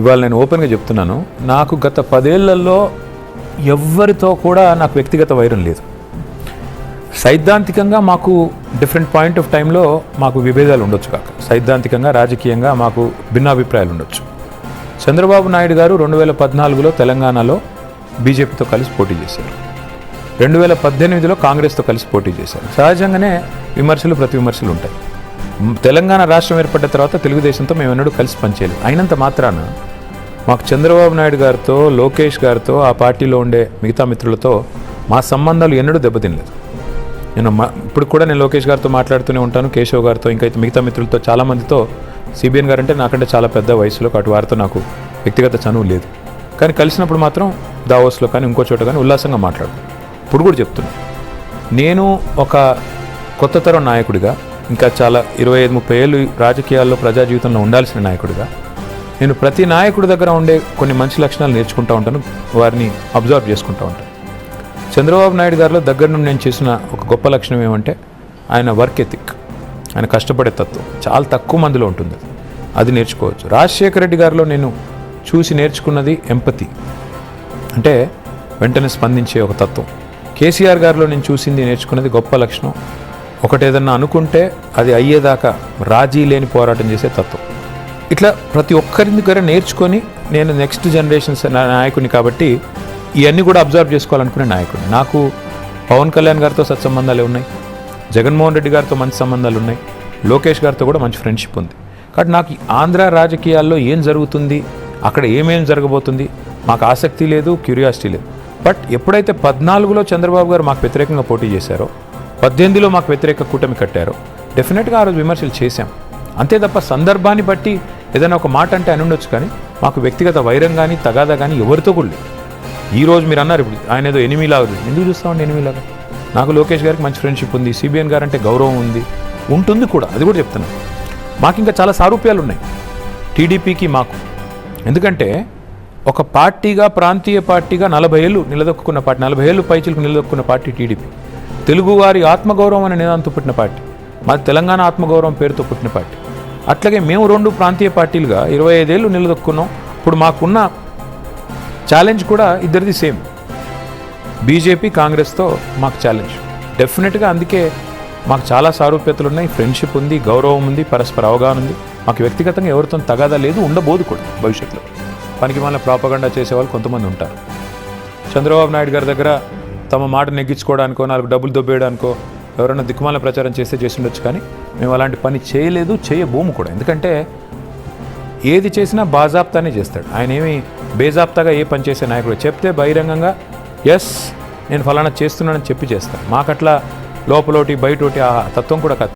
ఇవాళ నేను ఓపెన్గా చెప్తున్నాను, నాకు గత 10 ఏళ్లలో ఎవ్వరితో కూడా నాకు వ్యక్తిగత వైరం లేదు. సైద్ధాంతికంగా మాకు డిఫరెంట్ పాయింట్ ఆఫ్ టైంలో మాకు విభేదాలు ఉండొచ్చు కాక, సైద్ధాంతికంగా రాజకీయంగా మాకు భిన్నాభిప్రాయాలు ఉండొచ్చు. చంద్రబాబు నాయుడు గారు 2014లో తెలంగాణలో బీజేపీతో కలిసి పోటీ చేశారు, 2018లో కాంగ్రెస్తో కలిసి పోటీ చేశారు. సహజంగానే విమర్శలు ప్రతి విమర్శలు ఉంటాయి. తెలంగాణ రాష్ట్రం ఏర్పడ్డ తర్వాత తెలుగుదేశంతో మేము ఎన్నడూ కలిసి పనిచేయలేదు. అయినంత మాత్రాన మాకు చంద్రబాబు నాయుడు గారితో, లోకేష్ గారితో, ఆ పార్టీలో ఉండే మిగతా మిత్రులతో మా సంబంధాలు ఎన్నడూ దెబ్బతినలేదు. ఇప్పుడు కూడా నేను లోకేష్ గారితో మాట్లాడుతూనే ఉంటాను, కేశవ్ గారితో, ఇంకా మిగతా మిత్రులతో, చాలామందితో. సిబిఎన్ గారు అంటే నాకంటే చాలా పెద్ద వయసులో, అటు వారితో నాకు వ్యక్తిగత చనువు లేదు. కానీ కలిసినప్పుడు మాత్రం దావోస్లో కానీ ఇంకో చోట కానీ ఉల్లాసంగా మాట్లాడు. ఇప్పుడు కూడా చెప్తున్నాను, నేను ఒక కొత్త తరం నాయకుడిగా, ఇంకా చాలా 25-30 ఏళ్ళు రాజకీయాల్లో ప్రజా జీవితంలో ఉండాల్సిన నాయకుడిగా, నేను ప్రతి నాయకుడి దగ్గర ఉండే కొన్ని మంచి లక్షణాలు నేర్చుకుంటూ ఉంటాను, వారిని అబ్జర్వ్ చేసుకుంటూ ఉంటాను. చంద్రబాబు నాయుడు గారిలో దగ్గర నుండి నేను చేసిన ఒక గొప్ప లక్షణం ఏమంటే ఆయన వర్క్ ఎథిక్, ఆయన కష్టపడే తత్వం చాలా తక్కువ మందిలో ఉంటుంది, అది నేర్చుకోవచ్చు. రాజశేఖర రెడ్డి గారిలో నేను చూసి నేర్చుకున్నది ఎంపతి, అంటే వెంటనే స్పందించే ఒక తత్వం. కేసీఆర్ గారిలో నేను చూసింది నేర్చుకున్నది గొప్ప లక్షణం, ఒకటేదన్నా అనుకుంటే అది అయ్యేదాకా రాజీ లేని పోరాటం చేసే తత్వం. ఇట్లా ప్రతి ఒక్కరి దగ్గర నేర్చుకొని నేను నెక్స్ట్ జనరేషన్స్ నాయకుడిని కాబట్టి ఇవన్నీ కూడా అబ్జర్వ్ చేసుకోవాలనుకునే నాయకుడిని. నాకు పవన్ కళ్యాణ్ గారితో సత్సంబంధాలు ఉన్నాయి, జగన్మోహన్ రెడ్డి గారితో మంచి సంబంధాలు ఉన్నాయి, లోకేష్ గారితో కూడా మంచి ఫ్రెండ్షిప్ ఉంది. కాబట్టి నాకు ఆంధ్ర రాజకీయాల్లో ఏం జరుగుతుంది, అక్కడ ఏమేం జరగబోతుంది మాకు ఆసక్తి లేదు, క్యూరియాసిటీ లేదు. బట్ ఎప్పుడైతే 14లో చంద్రబాబు గారు మాకు వ్యతిరేకంగా పోటీ చేశారో, 18లో మాకు వ్యతిరేక కూటమి కట్టారో, డెఫినెట్గా ఆ రోజు విమర్శలు చేశాం. అంతే తప్ప సందర్భాన్ని బట్టి ఏదైనా ఒక మాట అంటే అని ఉండొచ్చు, కానీ మాకు వ్యక్తిగత వైరం కానీ తగాదా కానీ ఎవరితో కూడా లేదు. ఈరోజు మీరు అన్నారు ఇప్పుడు ఆయన ఏదో ఎనిమిలాగా, ఎందుకు చూస్తామండి ఎనిమిలాగా? నాకు లోకేష్ గారికి మంచి ఫ్రెండ్షిప్ ఉంది, సిబిఎన్ గారు అంటే గౌరవం ఉంది, ఉంటుంది కూడా, అది కూడా చెప్తున్నాను. మాకు ఇంకా చాలా సారూప్యాలు ఉన్నాయి టీడీపీకి మాకు. ఎందుకంటే ఒక పార్టీగా, ప్రాంతీయ పార్టీగా 40 ఏళ్ళు నిలదొక్కున్న పార్టీ, 40 ఏళ్ళు పైచిలకు నిలదొక్కున్న పార్టీ టీడీపీ. తెలుగువారి ఆత్మగౌరవం అనే నినాదంతో పుట్టిన పార్టీ, మాది తెలంగాణ ఆత్మగౌరవం పేరుతో పుట్టిన పార్టీ. అట్లాగే మేము 2 ప్రాంతీయ పార్టీలుగా 25 ఏళ్ళు నిలదొక్కున్నాం. ఇప్పుడు మాకున్న ఛాలెంజ్ కూడా ఇద్దరిది సేమ్, బీజేపీ కాంగ్రెస్తో మాకు ఛాలెంజ్ డెఫినెట్గా. అందుకే మాకు చాలా సారూప్యతలు ఉన్నాయి, ఫ్రెండ్షిప్ ఉంది, గౌరవం ఉంది, పరస్పర అవగాహన ఉంది. మాకు వ్యక్తిగతంగా ఎవరితో తగాదా లేదు, ఉండబోదు కూడా భవిష్యత్తులో. పనికి మళ్ళీ ప్రాపగండా చేసేవాళ్ళు కొంతమంది ఉంటారు. చంద్రబాబు నాయుడు గారి దగ్గర తమ మాట నెగ్గించుకోవడానికో, 4 డబ్బులు దొబ్బేయడానికో ఎవరైనా దిక్కుమాల ప్రచారం చేసి ఉండొచ్చు, కానీ మేము అలాంటి పని చేయలేదు, చేయబోము కూడా. ఎందుకంటే ఏది చేసినా బాజాప్తానే చేస్తాడు ఆయన. ఏమి బేజాప్తాగా ఏ పని చేసే నాయకుడు చెప్తే బహిరంగంగా ఎస్ నేను ఫలానా చేస్తున్నానని చెప్పి చేస్తాను. మాకట్లా లోపలోటి బయటోటి ఆ తత్వం కూడా కాదు.